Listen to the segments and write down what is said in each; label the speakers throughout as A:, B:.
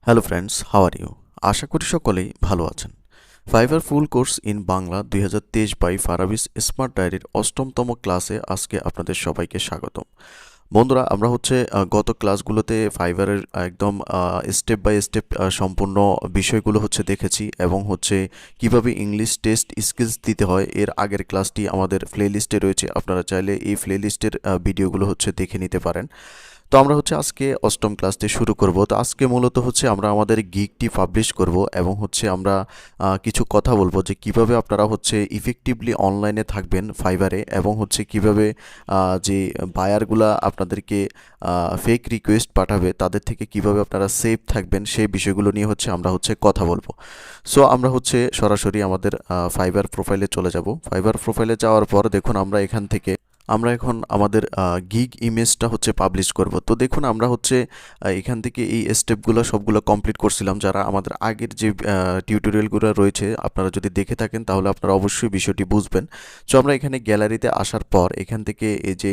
A: Hello friends, how are you? আশা করি সকলেই ভালো আছেন। Fiverr full course in Bangla 2023 by ফারাবিস স্মার্ট ডায়েরির অষ্টমতম ক্লাসে আজকে আপনাদের সবাইকে স্বাগতম। বন্ধুরা, আমরা গত ক্লাসগুলোতে ফাইবারের একদম স্টেপ বাই স্টেপ সম্পূর্ণ বিষয়গুলো দেখেছি এবং কিভাবে ইংলিশ টেস্ট স্কিলস দিতে হয়। এর আগের ক্লাসটি আমাদের প্লে লিস্টে রয়েছে, আপনারা চাইলে এই প্লে লিস্টের ভিডিওগুলো দেখে নিতে পারেন। তো আমরা আজকে অষ্টম ক্লাসটি শুরু করব। তো আজকে মূলত আমরা আমাদের গিগটি পাবলিশ করব এবং আমরা কিছু কথা বলবো যে কিভাবে আপনারা ইফেক্টিভলি অনলাইনে থাকবেন ফাইবারে, এবং কিভাবে যে বায়ারগুলা আপনাদেরকে ফেক রিকোয়েস্ট পাঠাবে তাদের থেকে কিভাবে আপনারা সেফ থাকবেন, সেই বিষয়গুলো নিয়ে আমরা কথা বলবো। সো আমরা সরাসরি আমাদের ফাইবার প্রোফাইলে চলে যাব। ফাইবার প্রোফাইলে যাওয়ার পর দেখুন আমরা এখন আমাদের গিগ ইমেজটা পাবলিশ করব। তো দেখুন আমরা এখান থেকে এই স্টেপগুলো সবগুলো কমপ্লিট করছিলাম। যারা আমাদের আগের যে টিউটোরিয়ালগুলো রয়েছে আপনারা যদি দেখে থাকেন তাহলে আপনারা অবশ্যই বিষয়টি বুঝবেন। সো আমরা এখানে গ্যালারিতে আসার পর এখান থেকে এই যে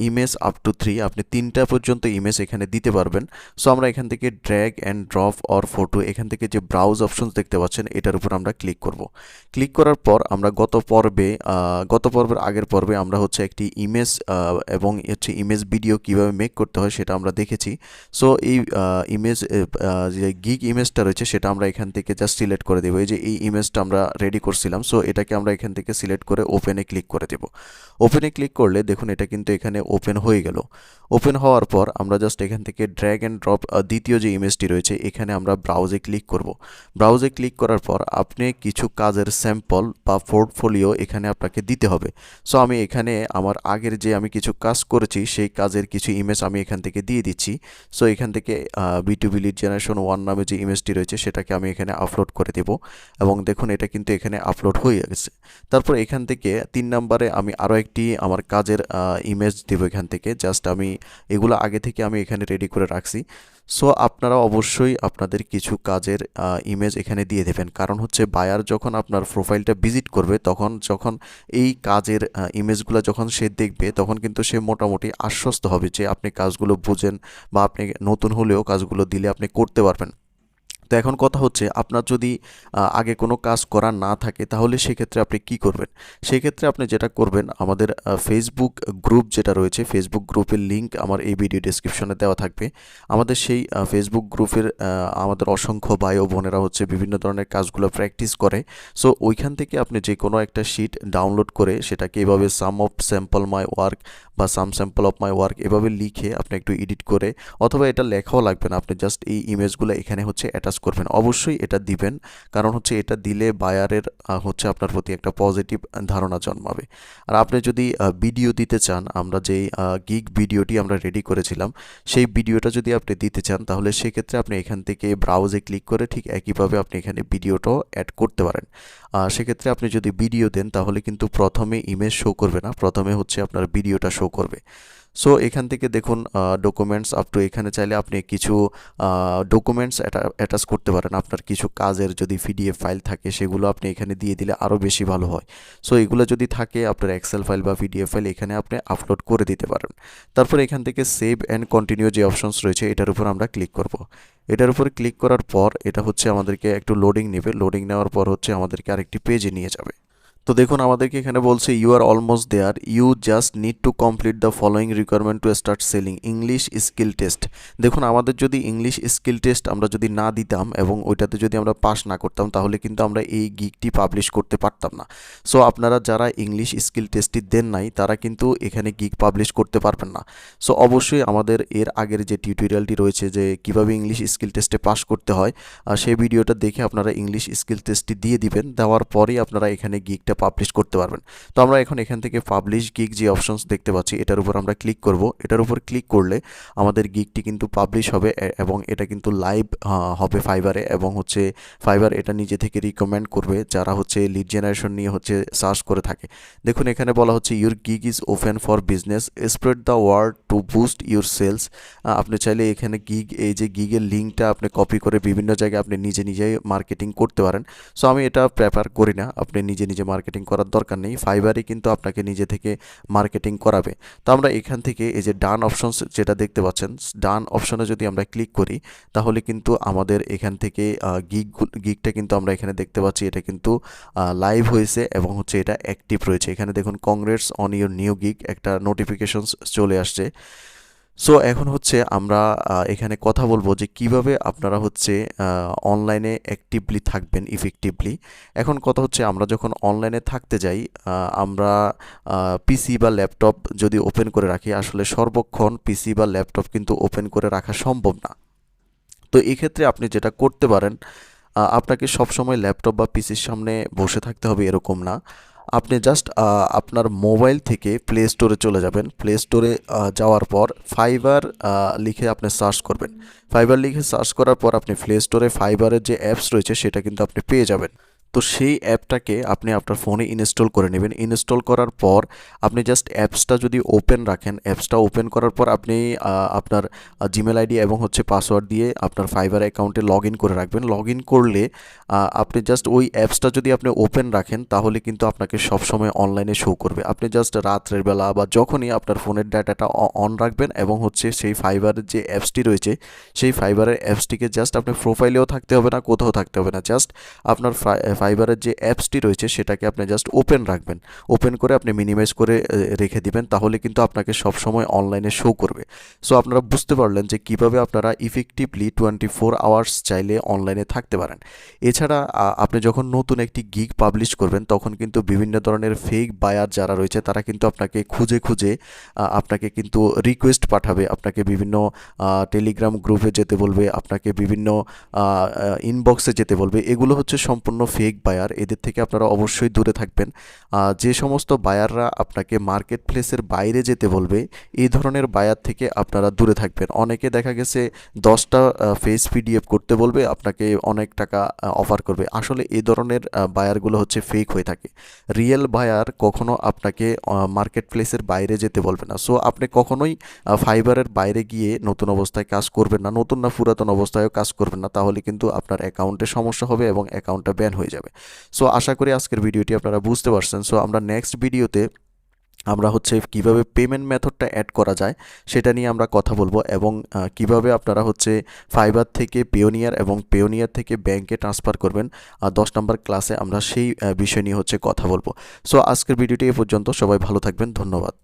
A: ইমেজ আপ টু 3, আপনি 3টা পর্যন্ত ইমেজ এখানে দিতে পারবেন। সো আমরা এখান থেকে drag and drop or photo, এখান থেকে যে ব্রাউজ অপশনস দেখতে পাচ্ছেন এটার উপর আমরা ক্লিক করব। ক্লিক করার পর আমরা গত পর্বের আগের পর্বে আমরা একটি ইমেজ এবং ইমেজ ভিডিও কিভাবে মেক করতে হয় সেটা আমরা দেখেছি। সো এই ইমেজ যে গিগ ইমেজটা রয়েছে সেটা আমরা এখান থেকে জাস্ট সিলেক্ট করে দেবো। এই যে এই ইমেজটা আমরা রেডি করছিলাম, সো এটাকে আমরা এখান থেকে সিলেক্ট করে ওপেনে ক্লিক করে দেব। ওপেনে ক্লিক করলে দেখুন এটা কিন্তু এখানে ওপেন হয়ে গেল। ওপেন হওয়ার পর আমরা জাস্ট এখান থেকে ড্র্যাগ অ্যান্ড ড্রপ দ্বিতীয় যে ইমেজটি রয়েছে এখানে আমরা ব্রাউজে ক্লিক করব। ব্রাউজে ক্লিক করার পর আপনি কিছু কাজের স্যাম্পল বা পোর্টফোলিও এখানে আপনাকে দিতে হবে। সো আমি এখানে আমার আগের যে আমি কিছু কাজ করেছি সেই কাজের কিছু ইমেজ আমি এখান থেকে দিয়ে দিচ্ছি। সো এখান থেকে B2B লিড জেনারেশন 1 নামে যে ইমেজটি রয়েছে সেটাকে আমি এখানে আপলোড করে দেব এবং দেখুন এটা কিন্তু এখানে আপলোড হয়ে গেছে। তারপর এখান থেকে 3 নম্বরে আমি আরও একটি আমার কাজের ইমেজ দেব। এখান থেকে জাস্ট আমি এগুলো আগে থেকে আমি এখানে রেডি করে রাখছি। সো আপনারা অবশ্যই আপনাদের কিছু কাজের ইমেজ এখানে দিয়ে দেবেন, কারণ বায়ার যখন আপনার প্রোফাইলটা ভিজিট করবে যখন এই কাজের ইমেজগুলো যখন সে দেখবে তখন কিন্তু সে মোটামুটি আশ্বস্ত হবে যে আপনি কাজগুলো বুঝেন বা আপনি নতুন হলেও কাজগুলো দিলে আপনি করতে পারবেন। তো এখন কথা আপনার যদি আগে কোনো কাজ করা না থাকে তাহলে সেক্ষেত্রে আপনি কি করবেন? সেক্ষেত্রে আপনি যেটা করবেন, আমাদের ফেসবুক গ্রুপ যেটা রয়েছে, ফেসবুক গ্রুপের লিঙ্ক আমার এই ভিডিও ডেসক্রিপশনে দেওয়া থাকবে। আমাদের সেই ফেসবুক গ্রুপের আমাদের অসংখ্য ভাই ও বোনেরা বিভিন্ন ধরনের কাজগুলো প্র্যাকটিস করে। সো ওইখান থেকে আপনি যে কোনো একটা শিট ডাউনলোড করে সেটাকে এভাবে সাম অফ স্যাম্পল মাই ওয়ার্ক বা সাম স্যাম্পল অফ মাই ওয়ার্ক এভাবে লিখে আপনি একটু এডিট করে, অথবা এটা লেখাও লাগবে না, আপনি জাস্ট এই ইমেজগুলো এখানে অ্যাটাচ করবেন। অবশ্যই এটা দিবেন, কারণ এটা দিলে বায়ারের আপনার প্রতি একটা পজিটিভ ধারণা জন্মাবে। আর আপনি যদি ভিডিও দিতে চান, আমরা যেই গিগ ভিডিওটি আমরা রেডি করেছিলাম সেই ভিডিওটা যদি আপনি দিতে চান তাহলে সেক্ষেত্রে আপনি এখান থেকে ব্রাউজে ক্লিক করে ঠিক একইভাবে আপনি এখানে ভিডিওটাও অ্যাড করতে পারেন। সেক্ষেত্রে আপনি যদি ভিডিও দেন তাহলে কিন্তু প্রথমে ইমেজ শো করবে না, প্রথমে আপনার ভিডিওটা শো করবে। সো এখান থেকে দেখুন ডকুমেন্টস আপ টু, এখানে চাইলে আপনি কিছু ডকুমেন্টস অ্যাটাচ করতে পারেন। আপনার কিছু কাজের যদি পিডিএফ ফাইল থাকে সেগুলো আপনি এখানে দিয়ে দিলে আরও বেশি ভালো হয়। সো এগুলো যদি থাকে আপনার এক্সেল ফাইল বা পিডিএফ ফাইল এখানে আপনি আপলোড করে দিতে পারেন। তারপর এখান থেকে সেভ অ্যান্ড কন্টিনিউ যে অপশনস রয়েছে এটার উপর আমরা ক্লিক করব। এটার উপর ক্লিক করার পর এটা আমাদেরকে একটু লোডিং নেবে। লোডিং নেওয়ার পর আমাদেরকে আরেকটি পেজে নিয়ে যাবে। তো দেখুন আমাদেরকে এখানে বলছে you are almost there, you just need to complete the following requirement to start selling English skill test. দেখুন আমাদের যদি ইংলিশ স্কিল টেস্ট আমরা যদি না দিতাম এবং ওইটাতে যদি আমরা পাস না করতাম তাহলে কিন্তু আমরা এই গিগটি পাবলিশ করতে পারতাম না। সো আপনারা যারা ইংলিশ স্কিল টেস্টটি দেন নাই তারা কিন্তু এখানে গিগ পাবলিশ করতে পারবেন না। সো অবশ্যই আমাদের এর আগের যে টিউটোরিয়ালটি রয়েছে যে কিভাবে ইংলিশ স্কিল টেস্টে পাস করতে হয়, সেই ভিডিওটা দেখে আপনারা ইংলিশ স্কিল টেস্টটি দিয়ে দিবেন। দেওয়ার পরেই আপনারা এখানে গিগটা পাবলিশ করতে পারবেন। তো আমরা এখন এখান থেকে পাবলিশ গিগ যে অপশনস দেখতে পাচ্ছি এটার উপর আমরা ক্লিক করব। এটার উপর ক্লিক করলে আমাদের গিগটি কিন্তু পাবলিশ হবে এবং এটা কিন্তু লাইভ হবে ফাইবারে, এবং ফাইবার এটা নিজে থেকে রিকমেন্ড করবে যারা লিড জেনারেশন নিয়ে সার্চ করে থাকে। দেখুন এখানে বলা your gig is open for business, spread the word to boost your sales. আপনি চাইলে এখানে এই যে গিগের লিঙ্কটা আপনি কপি করে বিভিন্ন জায়গায় আপনি নিজে মার্কেটিং করতে পারেন। সো আমি এটা প্রেফার করি না, আপনি নিজে মার্কেটিং করার দরকার নেই, ফাইবারই কিন্তু আপনাকে নিজে থেকে মার্কেটিং করাবে। তো আমরা এখান থেকে এই যে ডান অপশনস যেটা দেখতে পাচ্ছেন, ডান অপশনে যদি আমরা ক্লিক করি তাহলে কিন্তু আমাদের এখান থেকে গিগটা কিন্তু আমরা এখানে দেখতে পাচ্ছি, এটা কিন্তু লাইভ হয়েছে এবং হচ্ছে এটা অ্যাক্টিভ রয়েছে। এখানে দেখুন congrats on your new gig একটা নোটিফিকেশনস চলে আসছে। সো এখন হচ্ছে আমরা এখানে কথা বলবো যে কিভাবে আপনারা হচ্ছে অনলাইনে অ্যাক্টিভলি থাকবেন ইফেক্টিভলি। এখন কথা হচ্ছে আমরা যখন অনলাইনে থাকতে যাই আমরা পিসি বা ল্যাপটপ যদি ওপেন করে রাখি, আসলে সর্বক্ষণ পিসি বা ল্যাপটপ কিন্তু ওপেন করে রাখা সম্ভব না। তো এক্ষেত্রে আপনি যেটা করতে পারেন, আপনাকে সবসময় ল্যাপটপ বা পিসির সামনে বসে থাকতে হবে এরকম না। আপনি জাস্ট আপনার মোবাইল থেকে প্লে স্টোরে চলে যাবেন। প্লে স্টোরে যাওয়ার পর ফাইবার লিখে আপনি সার্চ করবেন। ফাইবার লিখে সার্চ করার পর আপনি প্লে স্টোরে ফাইবারের যে অ্যাপস রয়েছে সেটা কিন্তু আপনি পেয়ে যাবেন। তো সেই অ্যাপটাকে আপনি আপনার ফোনে ইনস্টল করে নেবেন। ইনস্টল করার পর আপনি জাস্ট অ্যাপসটা যদি ওপেন রাখেন, অ্যাপসটা ওপেন করার পর আপনি আপনার জিমেল আইডি এবং হচ্ছে পাসওয়ার্ড দিয়ে আপনার ফাইবার অ্যাকাউন্টে লগ ইন করে রাখবেন। লগ ইন করলে আপনি জাস্ট ওই অ্যাপসটা যদি আপনি ওপেন রাখেন তাহলে কিন্তু আপনাকে সবসময় অনলাইনে শো করবে। আপনি জাস্ট রাত্রের বেলা বা যখনই আপনার ফোনের ডাটাটা অন রাখবেন এবং হচ্ছে সেই ফাইবারের যে অ্যাপসটি রয়েছে সেই ফাইবারের অ্যাপসটিকে জাস্ট আপনার প্রোফাইলেও থাকতে হবে না, কোথাও থাকতে হবে না, জাস্ট আপনার ফাইবারের যে অ্যাপসটি রয়েছে সেটাকে আপনি জাস্ট ওপেন রাখবেন। ওপেন করে আপনি মিনিমাইজ করে রেখে দিবেন, তাহলে কিন্তু আপনাকে সবসময় অনলাইনে শো করবে। সো আপনারা বুঝতে পারলেন যে কিভাবে আপনারা ইফেক্টিভলি 24 আওয়ার্স চাইলে অনলাইনে থাকতে পারেন। এছাড়া আপনি যখন নতুন একটি গিগ পাবলিশ করবেন তখন কিন্তু বিভিন্ন ধরনের ফেক বায়ার যারা রয়েছে তারা কিন্তু আপনাকে খুঁজে খুঁজে আপনাকে কিন্তু রিকোয়েস্ট পাঠাবে, আপনাকে বিভিন্ন টেলিগ্রাম গ্রুপে যেতে বলবে, আপনাকে বিভিন্ন ইনবক্সে যেতে বলবে। এগুলো হচ্ছে সম্পূর্ণ ফেক বায়ার, এদের থেকে আপনারা অবশ্যই দূরে থাকবেন। যে সমস্ত বায়াররা আপনাকে মার্কেট প্লেসের বাইরে যেতে বলবে এই ধরনের বায়ার থেকে আপনারা দূরে থাকবেন। অনেকে দেখা গেছে 10টা ফেস পিডিএফ করতে বলবে, আপনাকে অনেক টাকা অফার করবে। আসলে এই ধরনের বায়ারগুলো হচ্ছে ফেক হয়ে থাকে। রিয়েল বায়ার কখনো আপনাকে মার্কেট প্লেসের বাইরে যেতে বলবে না। সো আপনি কখনোই ফাইবারের বাইরে গিয়ে নতুন অবস্থায় কাজ করবেন না, নতুন না পুরাতন অবস্থায়ও কাজ করবেন না, তাহলে কিন্তু আপনার অ্যাকাউন্টে সমস্যা হবে এবং অ্যাকাউন্টটা ব্যান হয়ে যাবে। সো আশা করি আজকের ভিডিওটি আপনারা বুঝতে পারছেন। সো আমরা নেক্সট ভিডিওতে আমরা হচ্ছে কিভাবে পেমেন্ট মেথডটা অ্যাড করা যায় সেটা নিয়ে আমরা কথা বলবো এবং কিভাবে আপনারা হচ্ছে ফাইবার থেকে পেওনিয়ার এবং পেওনিয়ার থেকে ব্যাংকে ট্রান্সফার করবেন। 10 নম্বর ক্লাসে আমরা সেই বিষয় নিয়ে হচ্ছে কথা বলবো। সো আজকের ভিডিওটি এ পর্যন্ত, সবাই ভালো থাকবেন, ধন্যবাদ।